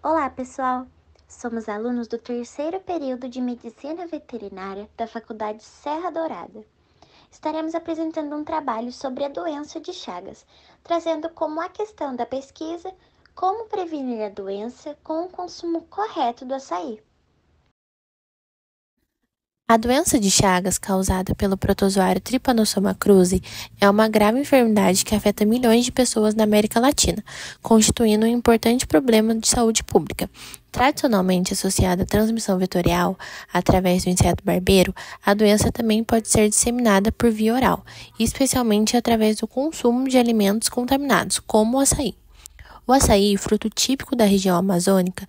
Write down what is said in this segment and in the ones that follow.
Olá, pessoal! Somos alunos do terceiro período de Medicina Veterinária da Faculdade Serra Dourada. Estaremos apresentando um trabalho sobre a doença de Chagas, trazendo como a questão da pesquisa como prevenir a doença com o consumo correto do açaí. A doença de Chagas, causada pelo protozoário Trypanosoma cruzi, é uma grave enfermidade que afeta milhões de pessoas na América Latina, constituindo um importante problema de saúde pública. Tradicionalmente associada à transmissão vetorial através do inseto barbeiro, a doença também pode ser disseminada por via oral, especialmente através do consumo de alimentos contaminados, como o açaí. O açaí, fruto típico da região amazônica,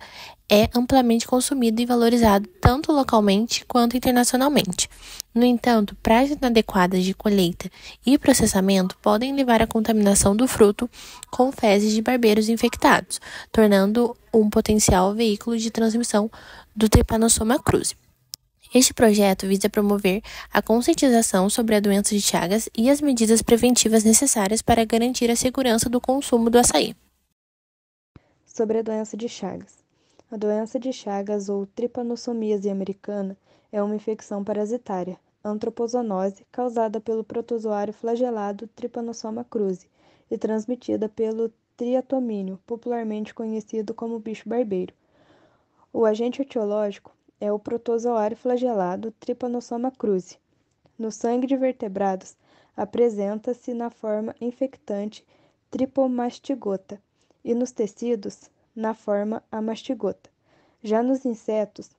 é amplamente consumido e valorizado tanto localmente quanto internacionalmente. No entanto, práticas inadequadas de colheita e processamento podem levar à contaminação do fruto com fezes de barbeiros infectados, tornando um potencial veículo de transmissão do Trypanosoma cruzi. Este projeto visa promover a conscientização sobre a doença de Chagas e as medidas preventivas necessárias para garantir a segurança do consumo do açaí. Sobre a doença de Chagas. A doença de Chagas, ou tripanossomíase americana, é uma infecção parasitária, antropozoonose, causada pelo protozoário flagelado Trypanosoma cruzi e transmitida pelo triatomínio, popularmente conhecido como bicho barbeiro. O agente etiológico é o protozoário flagelado Trypanosoma cruzi. No sangue de vertebrados, apresenta-se na forma infectante tripomastigota e nos tecidos, na forma amastigota. Já nos insetos,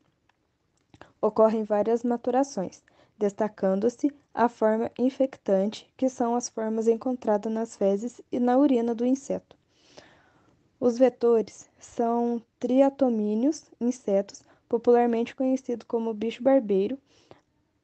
ocorrem várias maturações, destacando-se a forma infectante, que são as formas encontradas nas fezes e na urina do inseto. Os vetores são triatomíneos, insetos, popularmente conhecidos como bicho barbeiro,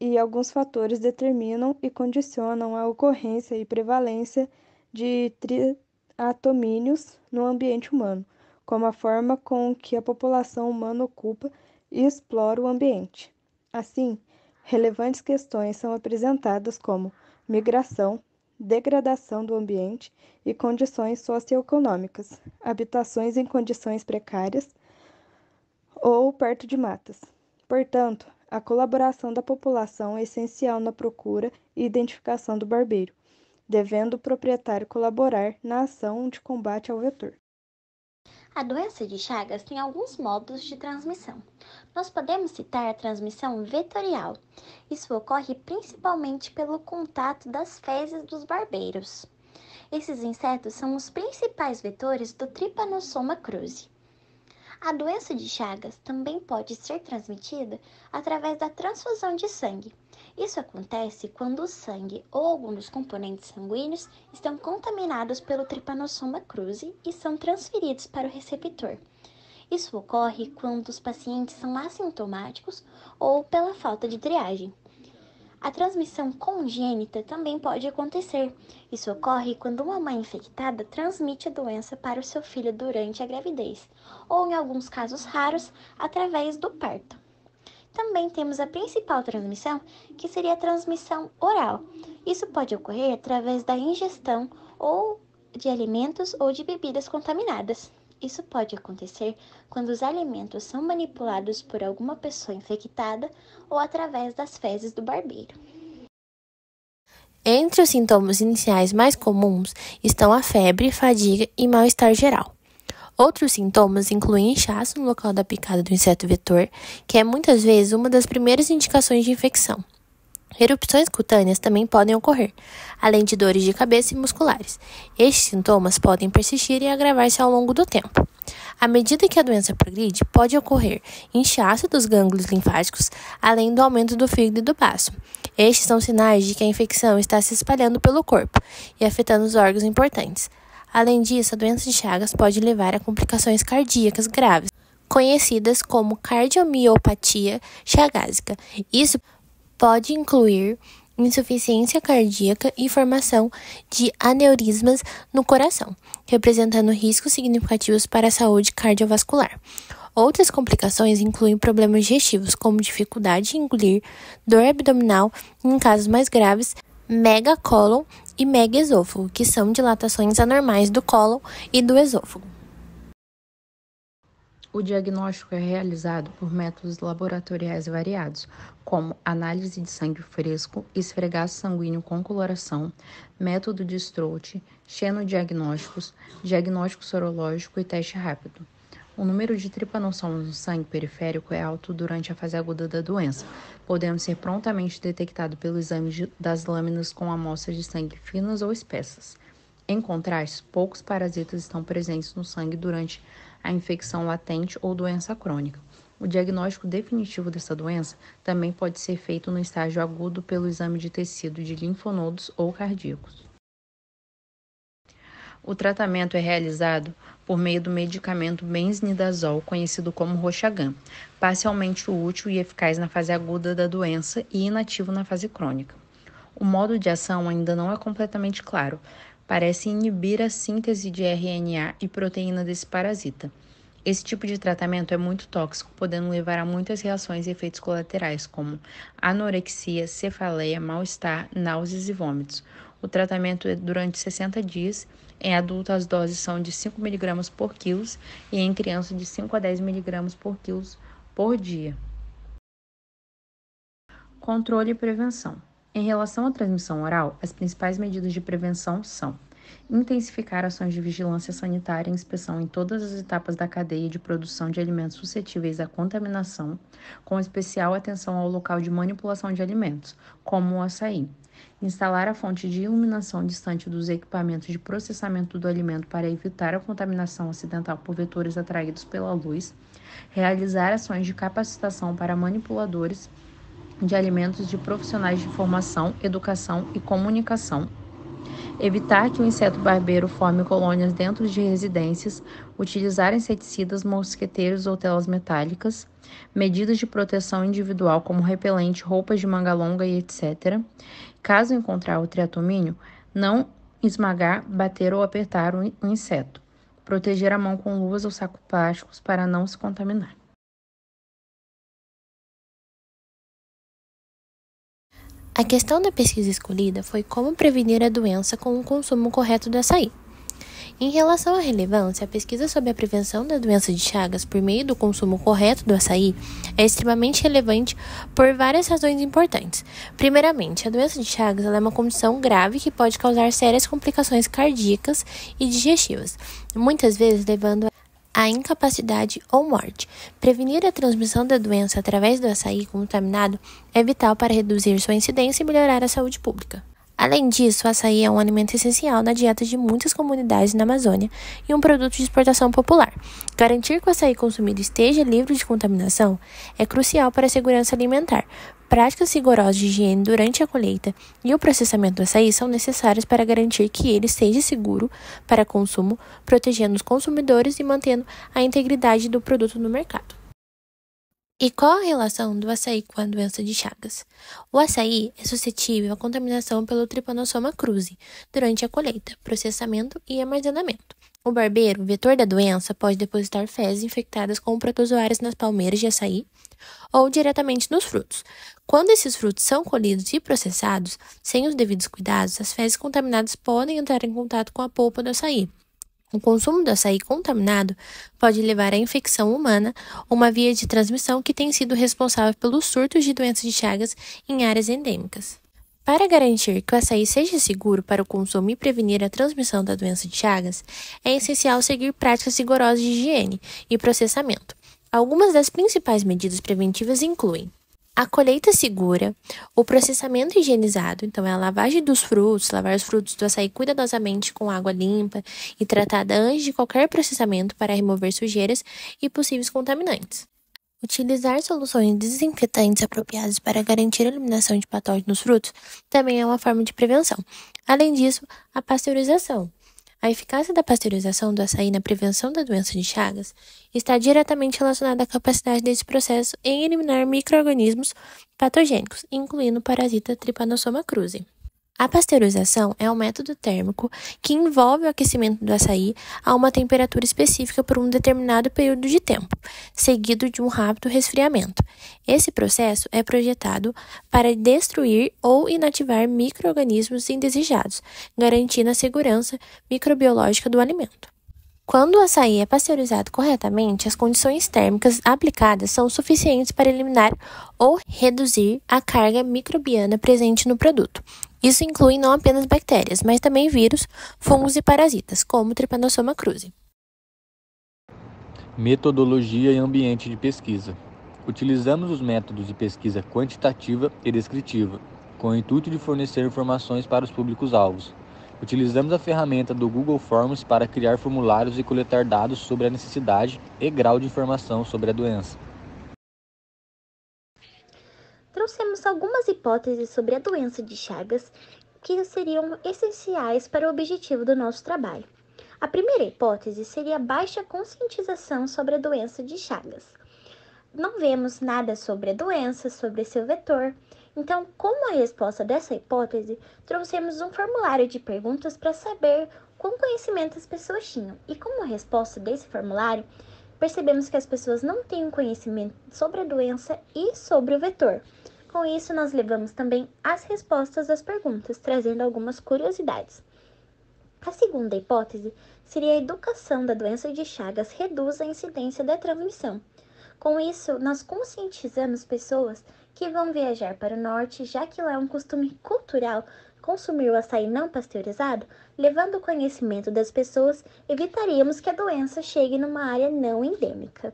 e alguns fatores determinam e condicionam a ocorrência e prevalência de triatomíneos no ambiente humano, como a forma com que a população humana ocupa e explora o ambiente. Assim, relevantes questões são apresentadas como migração, degradação do ambiente e condições socioeconômicas, habitações em condições precárias ou perto de matas. Portanto, a colaboração da população é essencial na procura e identificação do barbeiro, devendo o proprietário colaborar na ação de combate ao vetor. A doença de Chagas tem alguns modos de transmissão. Nós podemos citar a transmissão vetorial. Isso ocorre principalmente pelo contato das fezes dos barbeiros. Esses insetos são os principais vetores do Trypanosoma cruzi. A doença de Chagas também pode ser transmitida através da transfusão de sangue. Isso acontece quando o sangue ou algum dos componentes sanguíneos estão contaminados pelo Trypanosoma cruzi e são transferidos para o receptor. Isso ocorre quando os pacientes são assintomáticos ou pela falta de triagem. A transmissão congênita também pode acontecer. Isso ocorre quando uma mãe infectada transmite a doença para o seu filho durante a gravidez, ou em alguns casos raros, através do parto. Também temos a principal transmissão, que seria a transmissão oral. Isso pode ocorrer através da ingestão ou de alimentos ou de bebidas contaminadas. Isso pode acontecer quando os alimentos são manipulados por alguma pessoa infectada ou através das fezes do barbeiro. Entre os sintomas iniciais mais comuns estão a febre, fadiga e mal-estar geral. Outros sintomas incluem inchaço no local da picada do inseto vetor, que é muitas vezes uma das primeiras indicações de infecção. Erupções cutâneas também podem ocorrer, além de dores de cabeça e musculares. Estes sintomas podem persistir e agravar-se ao longo do tempo. À medida que a doença progride, pode ocorrer inchaço dos gânglios linfáticos, além do aumento do fígado e do baço. Estes são sinais de que a infecção está se espalhando pelo corpo e afetando os órgãos importantes. Além disso, a doença de Chagas pode levar a complicações cardíacas graves, conhecidas como cardiomiopatia chagásica. Isso pode incluir insuficiência cardíaca e formação de aneurismas no coração, representando riscos significativos para a saúde cardiovascular. Outras complicações incluem problemas digestivos, como dificuldade em engolir, dor abdominal e, em casos mais graves, megacólon e megaesôfago, que são dilatações anormais do cólon e do esôfago. O diagnóstico é realizado por métodos laboratoriais variados, como análise de sangue fresco, esfregaço sanguíneo com coloração, método de Strout, xenodiagnósticos, diagnóstico sorológico e teste rápido. O número de tripanossomos no sangue periférico é alto durante a fase aguda da doença, podendo ser prontamente detectado pelo exame das lâminas com amostras de sangue finas ou espessas. Em contraste, poucos parasitas estão presentes no sangue durante a infecção latente ou doença crônica. O diagnóstico definitivo dessa doença também pode ser feito no estágio agudo pelo exame de tecido de linfonodos ou cardíacos. O tratamento é realizado por meio do medicamento benzimidazol, conhecido como Roxagan, parcialmente útil e eficaz na fase aguda da doença e inativo na fase crônica. O modo de ação ainda não é completamente claro. Parece inibir a síntese de RNA e proteína desse parasita. Esse tipo de tratamento é muito tóxico, podendo levar a muitas reações e efeitos colaterais, como anorexia, cefaleia, mal-estar, náuseas e vômitos. O tratamento é durante 60 dias. Em adulto, as doses são de 5 mg por quilo e em criança de 5 a 10 mg por quilo por dia. Controle e prevenção. Em relação à transmissão oral, as principais medidas de prevenção são intensificar ações de vigilância sanitária e inspeção em todas as etapas da cadeia de produção de alimentos suscetíveis à contaminação, com especial atenção ao local de manipulação de alimentos, como o açaí. Instalar a fonte de iluminação distante dos equipamentos de processamento do alimento para evitar a contaminação acidental por vetores atraídos pela luz. Realizar ações de capacitação para manipuladores de alimentos de profissionais de formação, educação e comunicação. Evitar que o inseto barbeiro forme colônias dentro de residências, utilizar inseticidas, mosqueteiros ou telas metálicas, medidas de proteção individual como repelente, roupas de manga longa e etc. Caso encontrar o triatomínio, não esmagar, bater ou apertar o inseto. Proteger a mão com luvas ou sacos plásticos para não se contaminar. A questão da pesquisa escolhida foi como prevenir a doença com o consumo correto do açaí. Em relação à relevância, a pesquisa sobre a prevenção da doença de Chagas por meio do consumo correto do açaí é extremamente relevante por várias razões importantes. Primeiramente, a doença de Chagas é uma condição grave que pode causar sérias complicações cardíacas e digestivas, muitas vezes levando a incapacidade ou morte. Prevenir a transmissão da doença através do açaí contaminado é vital para reduzir sua incidência e melhorar a saúde pública. Além disso, o açaí é um alimento essencial na dieta de muitas comunidades na Amazônia e um produto de exportação popular. Garantir que o açaí consumido esteja livre de contaminação é crucial para a segurança alimentar. Práticas rigorosas de higiene durante a colheita e o processamento do açaí são necessárias para garantir que ele seja seguro para consumo, protegendo os consumidores e mantendo a integridade do produto no mercado. E qual a relação do açaí com a doença de Chagas? O açaí é suscetível à contaminação pelo Trypanosoma cruzi durante a colheita, processamento e armazenamento. O barbeiro, vetor da doença, pode depositar fezes infectadas com protozoários nas palmeiras de açaí ou diretamente nos frutos. Quando esses frutos são colhidos e processados, sem os devidos cuidados, as fezes contaminadas podem entrar em contato com a polpa do açaí. O consumo do açaí contaminado pode levar à infecção humana, uma via de transmissão que tem sido responsável pelos surtos de doenças de Chagas em áreas endêmicas. Para garantir que o açaí seja seguro para o consumo e prevenir a transmissão da doença de Chagas, é essencial seguir práticas rigorosas de higiene e processamento. Algumas das principais medidas preventivas incluem a colheita segura, o processamento higienizado, então é a lavagem dos frutos, lavar os frutos do açaí cuidadosamente com água limpa e tratada antes de qualquer processamento para remover sujeiras e possíveis contaminantes. Utilizar soluções desinfetantes apropriadas para garantir a eliminação de patógenos nos frutos também é uma forma de prevenção. Além disso, a pasteurização. A eficácia da pasteurização do açaí na prevenção da doença de Chagas está diretamente relacionada à capacidade desse processo em eliminar micro-organismos patogênicos, incluindo o parasita Trypanosoma cruzi. A pasteurização é um método térmico que envolve o aquecimento do açaí a uma temperatura específica por um determinado período de tempo, seguido de um rápido resfriamento. Esse processo é projetado para destruir ou inativar micro-organismos indesejados, garantindo a segurança microbiológica do alimento. Quando o açaí é pasteurizado corretamente, as condições térmicas aplicadas são suficientes para eliminar ou reduzir a carga microbiana presente no produto. Isso inclui não apenas bactérias, mas também vírus, fungos e parasitas, como o Trypanosoma cruzi. Metodologia e ambiente de pesquisa. Utilizamos os métodos de pesquisa quantitativa e descritiva, com o intuito de fornecer informações para os públicos-alvos. Utilizamos a ferramenta do Google Forms para criar formulários e coletar dados sobre a necessidade e grau de informação sobre a doença. Trouxemos algumas hipóteses sobre a doença de Chagas que seriam essenciais para o objetivo do nosso trabalho. A primeira hipótese seria a baixa conscientização sobre a doença de Chagas. Não vemos nada sobre a doença, sobre seu vetor. Então, como a resposta dessa hipótese, trouxemos um formulário de perguntas para saber qual conhecimento as pessoas tinham. E como resposta desse formulário, percebemos que as pessoas não têm conhecimento sobre a doença e sobre o vetor. Com isso, nós levamos também as respostas das perguntas, trazendo algumas curiosidades. A segunda hipótese seria a educação da doença de Chagas reduz a incidência da transmissão. Com isso, nós conscientizamos pessoas que vão viajar para o norte, já que lá é um costume cultural consumir o açaí não pasteurizado, levando o conhecimento das pessoas, evitaríamos que a doença chegue numa área não endêmica.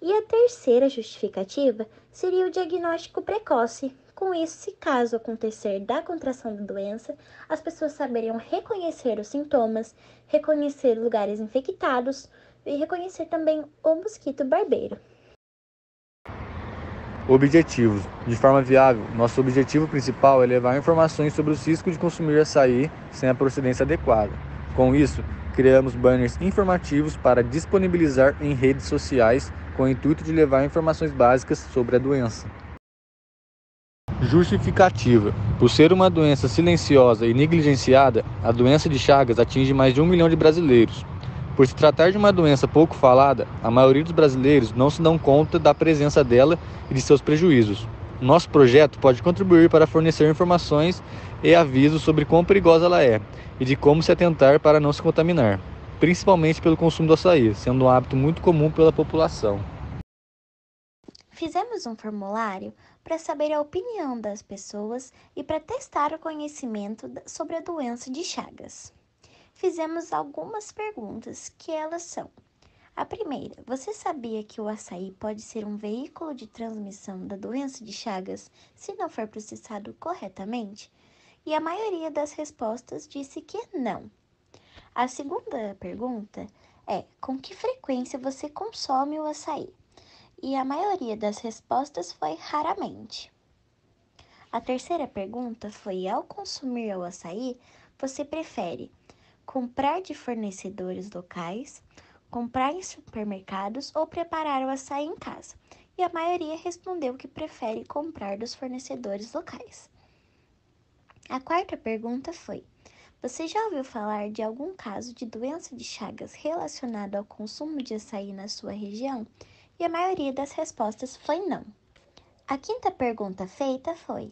E a terceira justificativa seria o diagnóstico precoce. Com isso, se caso acontecer da contração da doença, as pessoas saberiam reconhecer os sintomas, reconhecer lugares infectados e reconhecer também o mosquito barbeiro. Objetivos. De forma viável, nosso objetivo principal é levar informações sobre os riscos de consumir açaí sem a procedência adequada. Com isso, criamos banners informativos para disponibilizar em redes sociais com o intuito de levar informações básicas sobre a doença. Justificativa. Por ser uma doença silenciosa e negligenciada, a doença de Chagas atinge mais de 1 milhão de brasileiros. Por se tratar de uma doença pouco falada, a maioria dos brasileiros não se dão conta da presença dela e de seus prejuízos. Nosso projeto pode contribuir para fornecer informações e avisos sobre quão perigosa ela é e de como se atentar para não se contaminar, principalmente pelo consumo do açaí, sendo um hábito muito comum pela população. Fizemos um formulário para saber a opinião das pessoas e para testar o conhecimento sobre a doença de Chagas. Fizemos algumas perguntas, que elas são: a primeira, você sabia que o açaí pode ser um veículo de transmissão da doença de Chagas se não for processado corretamente? E a maioria das respostas disse que não. A segunda pergunta é: com que frequência você consome o açaí? E a maioria das respostas foi raramente. A terceira pergunta foi: ao consumir o açaí, você prefere comprar de fornecedores locais, comprar em supermercados ou preparar o açaí em casa? E a maioria respondeu que prefere comprar dos fornecedores locais. A quarta pergunta foi: você já ouviu falar de algum caso de doença de Chagas relacionado ao consumo de açaí na sua região? E a maioria das respostas foi não. A quinta pergunta feita foi: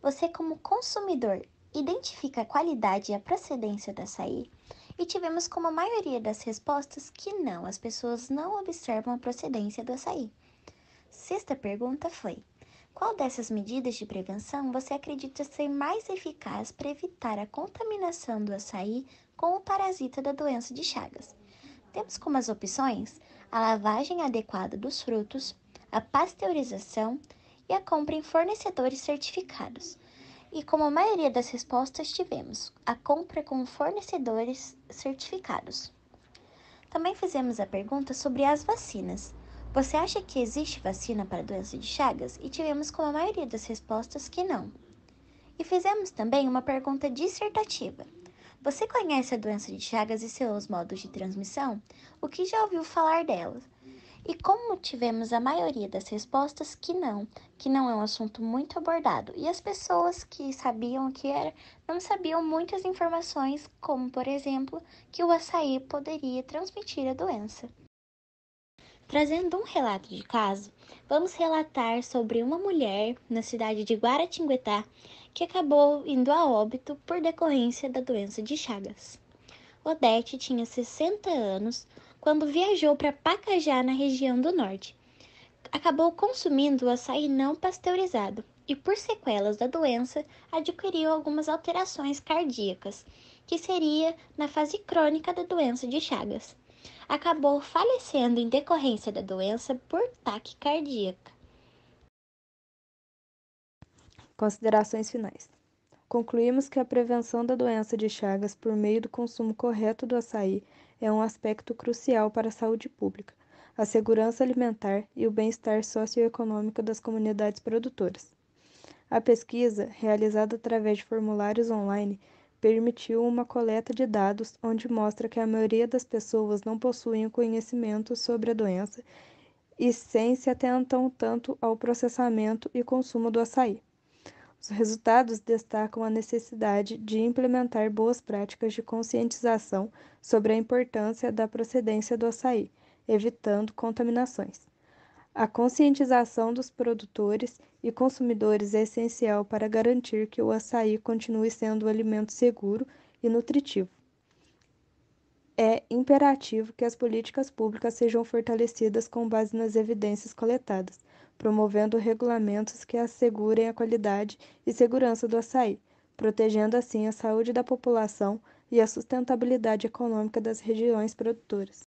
você, como consumidor, identifica a qualidade e a procedência do açaí? E tivemos como a maioria das respostas que não, as pessoas não observam a procedência do açaí. Sexta pergunta foi: qual dessas medidas de prevenção você acredita ser mais eficaz para evitar a contaminação do açaí com o parasita da doença de Chagas? Temos como as opções a lavagem adequada dos frutos, a pasteurização e a compra em fornecedores certificados. E como a maioria das respostas tivemos a compra com fornecedores certificados. Também fizemos a pergunta sobre as vacinas. Você acha que existe vacina para a doença de Chagas? E tivemos como a maioria das respostas que não. E fizemos também uma pergunta dissertativa. Você conhece a doença de Chagas e seus modos de transmissão? O que já ouviu falar dela? E como tivemos a maioria das respostas que não é um assunto muito abordado, e as pessoas que sabiam o que era, não sabiam muitas informações, como, por exemplo, que o açaí poderia transmitir a doença. Trazendo um relato de caso, vamos relatar sobre uma mulher na cidade de Guaratinguetá que acabou indo a óbito por decorrência da doença de Chagas. Odete tinha 60 anos, quando viajou para Pacajá, na região do norte. Acabou consumindo o açaí não pasteurizado e, por sequelas da doença, adquiriu algumas alterações cardíacas, que seria na fase crônica da doença de Chagas. Acabou falecendo em decorrência da doença por taquicardíaca. Considerações finais. Concluímos que a prevenção da doença de Chagas por meio do consumo correto do açaí é um aspecto crucial para a saúde pública, a segurança alimentar e o bem-estar socioeconômico das comunidades produtoras. A pesquisa, realizada através de formulários online, permitiu uma coleta de dados onde mostra que a maioria das pessoas não possuem o conhecimento sobre a doença e se atentam tanto ao processamento e consumo do açaí. Os resultados destacam a necessidade de implementar boas práticas de conscientização sobre a importância da procedência do açaí, evitando contaminações. A conscientização dos produtores e consumidores é essencial para garantir que o açaí continue sendo um alimento seguro e nutritivo. É imperativo que as políticas públicas sejam fortalecidas com base nas evidências coletadas, promovendo regulamentos que assegurem a qualidade e segurança do açaí, protegendo assim a saúde da população e a sustentabilidade econômica das regiões produtoras.